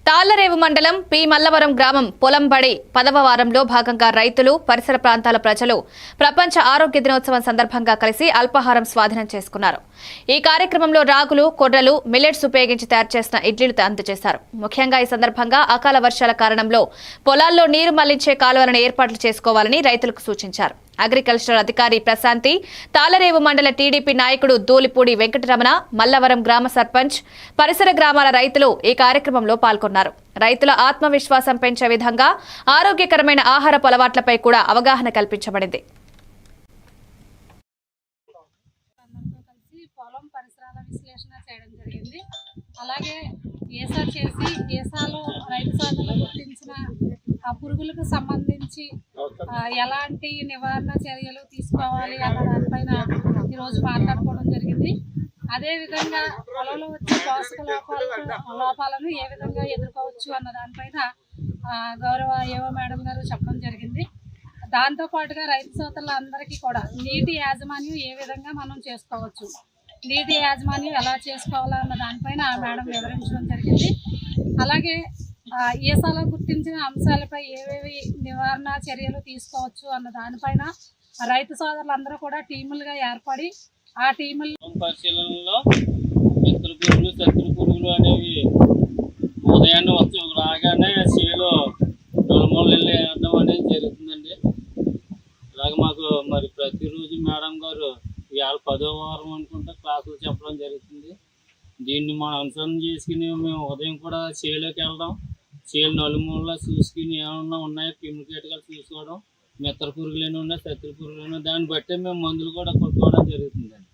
తాళ్లరేవు మండలం పి మల్లవరం గ్రామం పొలంబడి 10వ వారంలో భాగంగా రైతులు పరిసర ప్రాంతాల ప్రజలు ప్రపంచ ఆరోగ్య దినోత్సవం సందర్భంగా కలిసి అల్పాహారం స్వాధీనం చేసుకున్నారు. ఈ కార్యక్రమంలో రాగులు, కొర్రలు, మిల్లెట్స్ ఉపయోగించి తయారు చేసిన ఇడ్లీలు అందజేశారు. ముఖ్యంగా ఈ సందర్భంగా అకాల వర్షాల కారణంలో పొలాల్లో నీరు మళ్లించే కాలువలను ఏర్పాట్లు చేసుకోవాలని రైతులకు సూచించారు. అగ్రికల్చర్ అధికారి ప్రశాంతి, తాళ్లరేవు మండల టీడీపీ నాయకుడు దూలిపూడి వెంకటరమణ, మల్లవరం గ్రామ సర్పంచ్, పరిసర గ్రామాల రైతులు ఈ కార్యక్రమంలో పాల్గొన్నారు. రైతుల ఆత్మవిశ్వాసం పెంచే విధంగా ఆరోగ్యకరమైన ఆహారపు అలవాట్లపై కూడా అవగాహన కల్పించబడింది. అలాగే ఏసా చేసి ఏసాలో రైతు సోదరులు గుర్తించిన ఆ పురుగులకు సంబంధించి ఎలాంటి నివారణ చర్యలు తీసుకోవాలి అన్న దానిపైన ఈరోజు మాట్లాడుకోవడం జరిగింది. అదేవిధంగా పొలంలో వచ్చే పోషక లోపాలను ఏ విధంగా ఎదుర్కోవచ్చు అన్న దానిపైన గౌరవ ఏవో మేడం గారు చెప్పడం జరిగింది. దాంతోపాటుగా రైతు సోదరులందరికీ కూడా నీటి యాజమాన్యం ఏ విధంగా మనం చేసుకోవచ్చు, నీటి యాజమాన్యం ఎలా చేసుకోవాలన్న దానిపైన మేడం వివరించడం జరిగింది. అలాగే ఏసాలో గుర్తించిన అంశాలపై ఏవేవి నివారణ చర్యలు తీసుకోవచ్చు అన్న దానిపైన రైతు సోదరులందరూ కూడా టీములుగా ఏర్పడి ఆ టీముల పరిశీలనలో మిత్ర పురుగులు, శత్రు పురుగులు అనేవి ఉదయాన్నే వచ్చి రాగానే చేలో నలుమూలలు వేయడం అనేది జరుగుతుందండి. అలాగే మాకు మరి ప్రతిరోజు మేడం గారు ఇవాళ 10వ వారం అనుకుంటా క్లాసులు చెప్పడం జరుగుతుంది. దీన్ని మనం అనుసరణ చేసుకుని మేము ఉదయం కూడా చేలోకి వెళ్ళడం, చేలు నలుమూలలో చూసుకుని ఏమన్నా ఉన్నాయో క్రిమికేటకాలు చూసుకోవడం, మిత్ర పురుగులు ఉన్నాయి, శత్రు పురుగులు ఉన్నాయి, దాన్ని బట్టి మేము మందులు కూడా కొట్టుకోవడం జరుగుతుందండి.